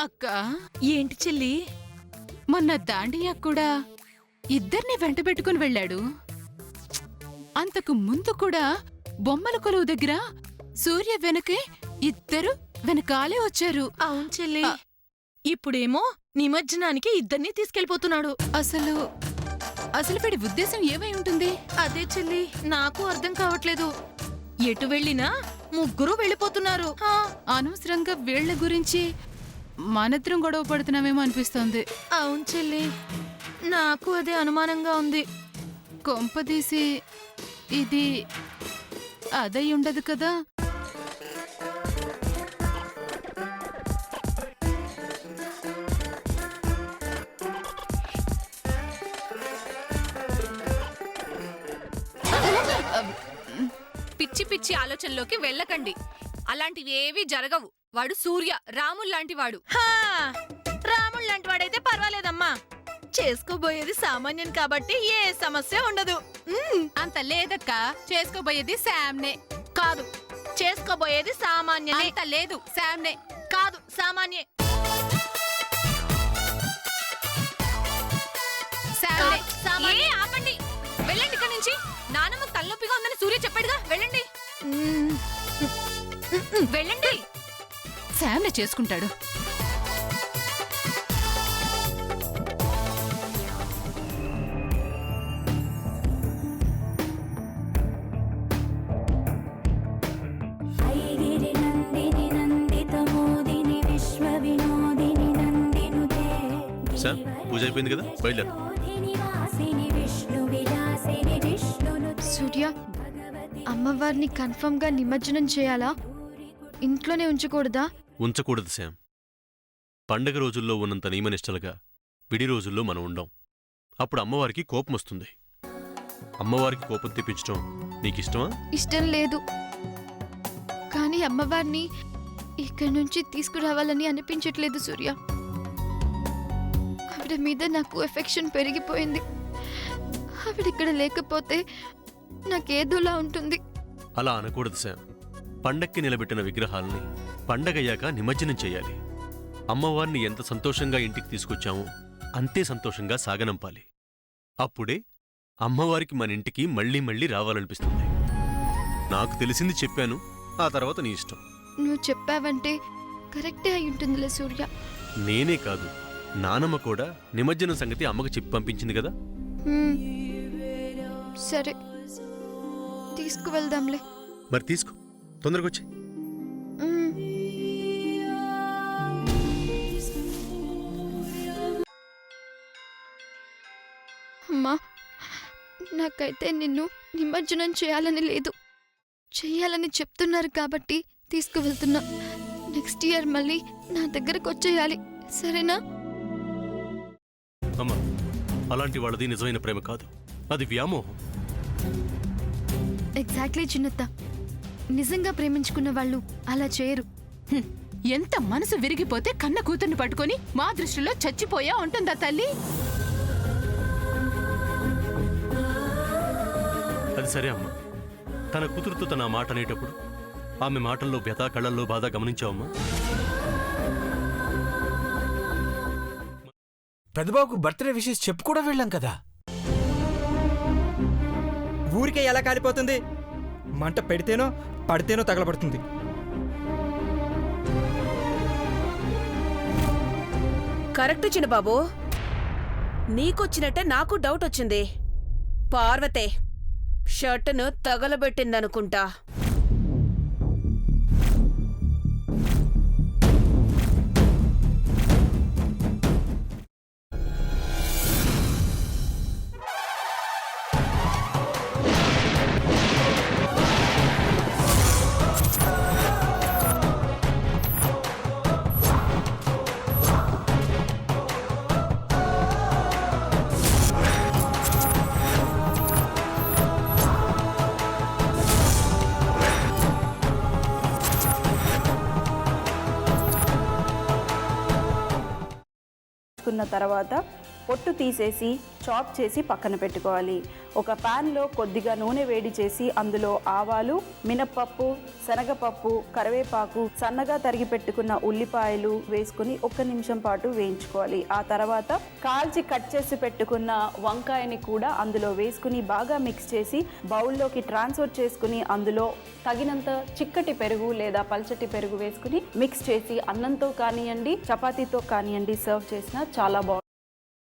అక్క, ఏంటి చెల్లి? మొన్న దాండియా కూడా ఇద్దరిని వెంట పెట్టుకుని వెళ్ళాడు. అంతకు ముందు కూడా బొమ్మల కొలువు దగ్గర సూర్య వెనకే ఇద్దరు వెనకాలే వచ్చారు. అవును చెల్లి. ఇప్పుడేమో నిమజ్జనానికి ఇద్దరిని తీసుకెళ్లిపోతున్నాడు. అసలు వీడి ఉద్దేశం ఏమై ఉంటుంది? అదే చెల్లి, నాకు అర్థం కావట్లేదు. ఎటు వెళ్ళినా ముగ్గురు వెళ్ళిపోతున్నారు. అనవసరంగా వీళ్ల గురించి మనత్రం గొడవ పడుతున్నామేమో అనిపిస్తోంది. అవును చెల్లి, నాకు అదే అనుమానంగా ఉంది. కొంపదీసి ఇది అదై ఉండదు కదా? పిచ్చి పిచ్చి ఆలోచనలోకి వెళ్ళకండి. అలాంటివి ఏవీ జరగవు. వాడు సూర్య, రాముల్లాంటి వాడు. రాముళ్ళంటి వాడైతే పర్వాలేదమ్మా. చేసుకోబోయేది సామాన్యం కాబట్టి ఏ సమస్య ఉండదు. అంత లేదక్క, చేసుకోబోయేది శామ్నే. కాదు, చేసుకోబోయేది సామాన్యమే. అంత లేదు, శామ్నే. కాదు, సామాన్యే. శామ్నే. ఏ ఆపండి, వెళ్ళండి ఇక్కడి నుంచి. నానమ్మ తలనొప్పిగా ఉందని సూర్య చెప్పాడుగా, వెళ్ళండి. వెళ్ళండి. శామ్నే చేసుకుంటాడు. సార్, పూజ అయిపోయింది కదా, బయలుదేరు. సూర్య, అమ్మవారిని కన్ఫర్మ్ గా నిమజ్జనం చేయాలా? ఇంట్లోనే ఉంచకూడదా? ఉంచకూడదు శామ్. పండగ రోజుల్లో ఉన్నంత నియమనిష్టలుగా విడి రోజుల్లో మనం ఉండం. అప్పుడు అమ్మవారికి కోపం వస్తుంది. అమ్మవారికి కోపం తెప్పించడం నీకిష్టమా? ఇష్టం లేదు, కానీ అమ్మవారిని ఇక్కడి నుంచి తీసుకురావాలని అనిపించట్లేదు సూర్య. ఆవిడ మీద నాకు ఎఫెక్షన్ పెరిగిపోయింది. ఆవిడ ఇక్కడ లేకపోతే నాకేదోలా ఉంటుంది. అలా అనకూడదు శామ్. పండక్కి నిలబెట్టిన విగ్రహాలని పండగయ్యాక నిమజ్జనం చేయాలి. అమ్మవారిని ఎంత సంతోషంగా ఇంటికి తీసుకొచ్చామో అంతే సంతోషంగా సాగనంపాలి. అప్పుడే అమ్మవారికి మన ఇంటికి మళ్ళీ మళ్ళీ రావాలనిపిస్తుంది. నాకు తెలిసింది చెప్పాను, ఆ తర్వాత నీ ఇష్టం. నువ్వు చెప్పావంటే కరెక్టే అయి ఉంటుందిలే సూర్య. నేనే కాదు, నానమ్మ కూడా నిమజ్జనం సంగతి అమ్మకు చెప్పి పంపించింది కదా. సరే, తీసుకువెళ్దాంలే. మరి తీసుకో, తొందరగా వచ్చి. అమ్మా, నాకైతే నిన్ను నిమజ్జనం చేయాలని లేదు. చెయ్యాలని చెప్తున్నారు కాబట్టి తీసుకువెళ్తున్నా. నెక్స్ట్ ఇయర్ మళ్ళీ నా దగ్గరకు వచ్చేయాలి, సరేనా? అమ్మా, అలాంటి వాళ్ళది నిజమైన ప్రేమ కాదు, అది వ్యామోహం. ఎగ్జాక్ట్లీ చిన్నత్త. నిజంగా ప్రేమించుకున్న వాళ్ళు అలా చేయరు. ఎంత మనసు విరిగిపోతే కన్న కూతుర్ని పట్టుకొని మా దృష్టిలో చచ్చిపోయా ఉంటుందా తల్లి? అది సరే అమ్మా. తన కూతురుతో తన మాట అనేటప్పుడు ఆమె మాటల్లో వ్యథ, కళ్ళల్లో బాధ గమనించావమ్మా? పెద్దబాబుకు బర్త్డే విషెస్ చెప్పు కూడా వెళ్ళాం కదా. ఊరికే ఎలా కాలిపోతుంది? మంట పెడితేనో పడితేనో తగలబడుతుంది. కరెక్ట్ చిన్నబాబు, నీకొచ్చినట్టే నాకు డౌట్ వచ్చింది. పార్వతే షర్టును తగలబెట్టిందనుకుంటా. తర్వాత పొట్టు తీసేసి చాప్ చేసి పక్కన పెట్టుకోవాలి. ఒక ప్యాన్లో కొద్దిగా నూనె వేడి చేసి అందులో ఆవాలు, మినప్పప్పు, శనగపప్పు, కరివేపాకు, సన్నగా తరిగి పెట్టుకున్న ఉల్లిపాయలు వేసుకుని 1 నిమిషం పాటు వేయించుకోవాలి. ఆ తర్వాత కాల్చి కట్ చేసి పెట్టుకున్న వంకాయని కూడా అందులో వేసుకుని బాగా మిక్స్ చేసి బౌల్లోకి ట్రాన్స్ఫర్ చేసుకుని అందులో తగినంత చిక్కటి పెరుగు లేదా పల్చటి పెరుగు వేసుకుని మిక్స్ చేసి అన్నంతో కానివ్వండి, చపాతీతో కానివ్వండి సర్వ్ చేసినా చాలా బాగుంటుంది.